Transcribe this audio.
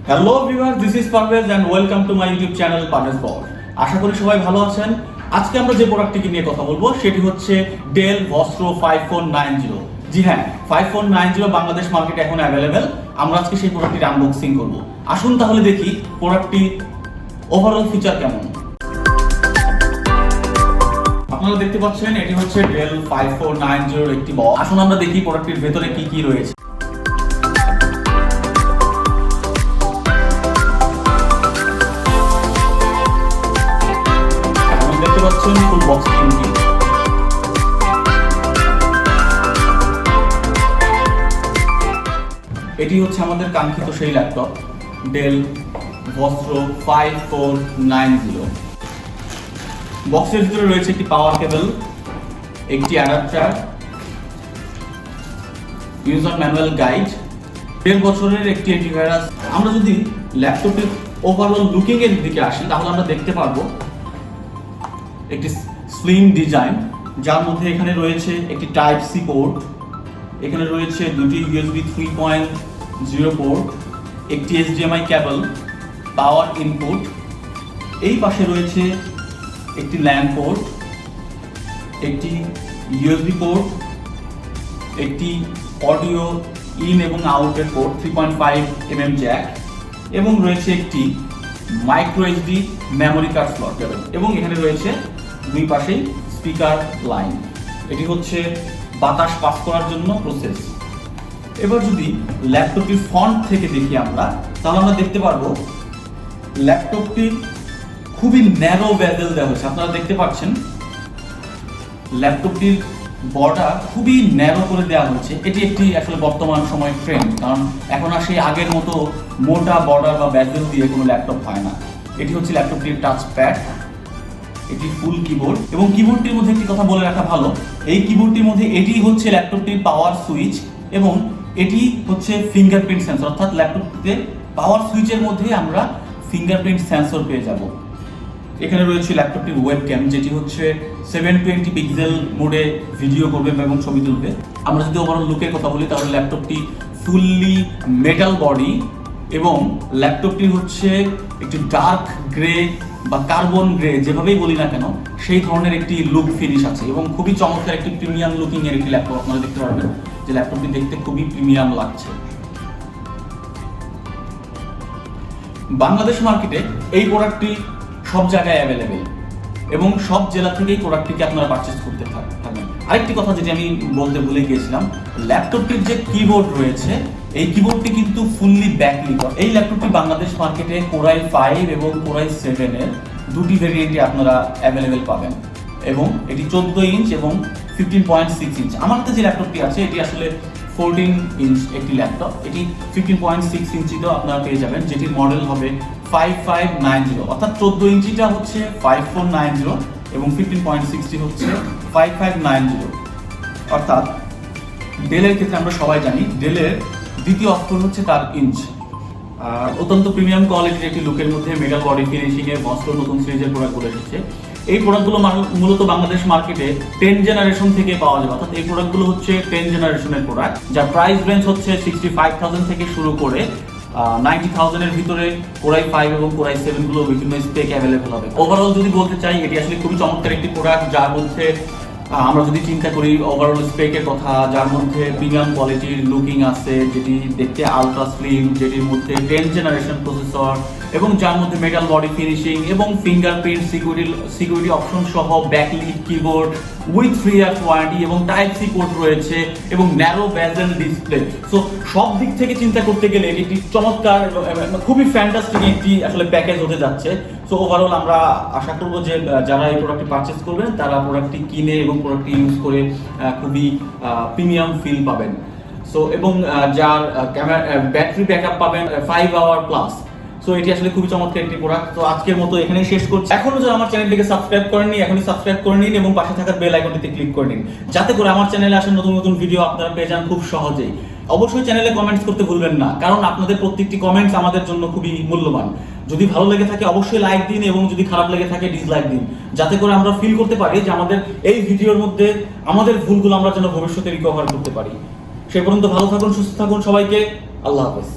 Hello viewers, this is Parvez and welcome to my YouTube channel Parvez বল। আশা করি সবাই ভালো আছেন। আজকে আমরা যে প্রোডাক্টটি নিয়ে কথা বলবো সেটি হচ্ছে ডেল ভস্ট্রো 5490। জি হ্যাঁ, 5490 বাংলাদেশ মার্কেটে এখন অ্যাভেলেবেল। আমরা আজকে সেই প্রোডাক্টটির আনবক্সিং করব। আসুন তাহলে দেখি প্রোডাক্টটি ওভারঅল ফিচার কেমন। আপনারা দেখতে পাচ্ছেন এটি হচ্ছে ডেল 5490 একটি বক্স। আসুন আমরা দেখি প্রোডাক্টটির ভেতরে কি কি রয়েছে। ফুল বক্স কিনছি। এটি হচ্ছে আমাদের কাঙ্ক্ষিত সেই ল্যাপটপ ডেল ভস্ট্রো 5490। বক্সের ভিতরে রয়েছে একটি পাওয়ার কেবল, একটি অ্যাডাপ্টার, ইউজার ম্যানুয়াল গাইড, 1.5 বছরের একটি অ্যান্টিভাইরাস। আমরা যদি ল্যাপটপের ওভারঅল লুকিং এর দিকে আসি তাহলে আমরা দেখতে পারবো একটি স্লিম ডিজাইন, যার মধ্যে এখানে রয়েছে একটি টাইপ সি পোর্ট, এখানে রয়েছে দুটি USB 3.0 পোর্ট, একটি HDMI কেবল, পাওয়ার ইনপুট, এই পাশে রয়েছে একটি ল্যান পোর্ট, একটি USB পোর্ট, একটি অডিও ইন এবং আউটের পোর্ট 3.5mm জ্যাক, এবং রয়েছে একটি micro SD memory card slot cable, এবং এখানে রয়েছে দুই পাশেই স্পিকার লাইন। এটি হচ্ছে বাতাস পাস করার জন্য প্রসেস। এবার যদি ল্যাপটপটির ফন্ট থেকে দেখি আমরা, তাহলে আমরা দেখতে পারবো ল্যাপটপটি খুবই ন্যারো বেজেল দেওয়া হয়েছে। আপনারা দেখতে পাচ্ছেন ল্যাপটপটির বর্ডার খুবই ন্যারো করে দেওয়া হয়েছে। এটি একটি আসলে বর্তমান সময়ের ট্রেন্ড, কারণ এখন আর সেই আগের মতো মোটা বর্ডার বা বেজেল দিয়ে কোনো ল্যাপটপ হয় না। এটি হচ্ছে ল্যাপটপটির টাচ প্যাড, এটি ফুল কিবোর্ড, এবং কিবোর্ডটির মধ্যে একটি কথা বলে রাখা ভালো, এই কিবোর্ডটির মধ্যে এটি হচ্ছে ল্যাপটপটির পাওয়ার সুইচ, এবং এটি হচ্ছে ফিঙ্গারপ্রিন্ট সেন্সর, অর্থাৎ ল্যাপটপটিতে পাওয়ার সুইচের মধ্যে আমরা ফিঙ্গারপ্রিন্ট সেন্সর পেয়ে যাব। এখানে রয়েছে ল্যাপটপটির ওয়েবক্যাম, যেটি হচ্ছে 720 পিক্সেল মোডে ভিডিও করবে এবং ছবি তুলবে। আমরা যদি ওভারঅল লুকের কথা বলি তাহলে ল্যাপটপটি ফুললি মেটাল বডি, এবং ল্যাপটপটি হচ্ছে একটি ডার্ক গ্রে বা কার্বন গ্রে, যেভাবেই বলি না কেন সেই ধরনের একটি লুক ফিনিশ আছে, এবং খুবই চমৎকার একটি প্রিমিয়াম লুকিং এর একটি ল্যাপটপ। আপনারা দেখতে পারবেন যে ল্যাপটপটি দেখতে খুবই প্রিমিয়াম লাগছে। বাংলাদেশ মার্কেটে এই প্রোডাক্টটি সব জায়গায় অ্যাভেলেবেল, এবং সব জেলা থেকেই প্রোডাক্টটিকে আপনারা পারচেজ করতে থাকবেন। আরেকটি কথা যেটি আমি বলতে ভুলে গিয়েছিলাম, ল্যাপটপটির যে কিবোর্ড রয়েছে এই কিবোর্ডটি কিন্তু ফুললি ব্যাকলিট। এই ল্যাপটপটি বাংলাদেশ মার্কেটে কোরাই 5 এবং কোরাই 7 এর দুটি ভেরিয়েন্টে আপনারা অ্যাভেলেবেল পাবেন, এবং এটি 14 ইঞ্চ এবং 15.6 ইঞ্চ। আমার হাতে যে ল্যাপটপটি আছে এটি আসলে 14 ইঞ্চ একটি ল্যাপটপ, এটি 15.6 ইঞ্চিতেও আপনারা পেয়ে যাবেন, যেটির মডেল হবে 5590, অর্থাৎ 14 ইঞ্চিটা হচ্ছে 5490 এবং 15.6টি হচ্ছে 5590। অর্থাৎ ডেলের ক্ষেত্রে আমরা সবাই জানি ডেলের দ্বিতীয় অক্ষর হচ্ছে তার ইঞ্চ। অত্যন্ত প্রিমিয়াম কোয়ালিটির একটি লুকের মধ্যে মেটাল বডি ফিনিশিং এর ভস্ট্রো নতুন সিরিজের প্রোডাক্টগুলো এসেছে। এই প্রোডাক্টগুলো মূলত বাংলাদেশ মার্কেটে 10 জেনারেশন থেকে পাওয়া যাবে, অর্থাৎ এই প্রোডাক্টগুলো হচ্ছে 10 জেনারেশনের প্রোডাক্ট, যার প্রাইস রেঞ্জ হচ্ছে 65,000 থেকে শুরু করে 90,000 এর ভিতরে কোরাই 5 এবং কোরাই 7 গুলো বিভিন্ন স্পেক অ্যাভেলেবল হবে। ওভারঅল যদি বলতে চাই এটি আসলে খুবই চমৎকার একটি প্রোডাক্ট, যার মধ্যে আমরা যদি চিন্তা করি ওভারঅল স্পেকের কথা, যার মধ্যে প্রিমিয়াম কোয়ালিটির লুকিং আছে, যেটি দেখতে আলট্রা স্লিম, যেটির মধ্যে 10 জেনারেশন প্রসেসর, এবং যার মধ্যে মেটাল বডি ফিনিশিং এবং ফিঙ্গারপ্রিন্ট সিকিউরিটি অপশন সহ backlit keyboard with 3 years warranty, এবং টাইপ সি পোর্ট রয়েছে, এবং ন্যারো বেজেল ডিসপ্লে। সো সব দিক থেকে চিন্তা করতে গেলে এটি একটি চমৎকার খুবই ফ্যান্টাস্টিক একটি আসলে প্যাকেজ হতে যাচ্ছে। সো ওভারঅল আমরা আশা করবো যে যারা এই প্রোডাক্টটি পারচেজ করবেন তারা প্রোডাক্টটি কিনে এবং প্রোডাক্টটি ইউজ করে খুবই প্রিমিয়াম ফিল পাবেন। সো এবং যার ব্যাটারি ব্যাকআপ পাবেন 5 আওয়ার প্লাস। সো এটি আসলে খুবই চমৎকার একটি প্রোডাক্ট। তো আজকের মতো এখানেই শেষ করছি। এখনো যারা আমার চ্যানেলটিকে সাবস্ক্রাইব করেননি এখনই সাবস্ক্রাইব করে নিন, এবং পাশে থাকা বেল আইকনটিতে ক্লিক করে নিন, যাতে করে আমার চ্যানেলে আসা নতুন নতুন ভিডিও আপনারা পেয়ে যান খুব সহজেই। অবশ্যই চ্যানেলে কমেন্টস করতে ভুলবেন না, কারণ আপনাদের প্রত্যেকটি কমেন্টস আমাদের জন্য খুবই মূল্যবান। যদি ভালো লেগে থাকে অবশ্যই লাইক দিন, এবং যদি খারাপ লেগে থাকে ডিসলাইক দিন, যাতে করে আমরা ফিল করতে পারি যে আমাদের এই ভিডিওর মধ্যে আমাদের ভুলগুলো আমরা যেন ভবিষ্যতে রিকভার করতে পারি। সে পর্যন্ত ভালো থাকুন, সুস্থ থাকুন, সবাইকে আল্লাহ হাফেজ।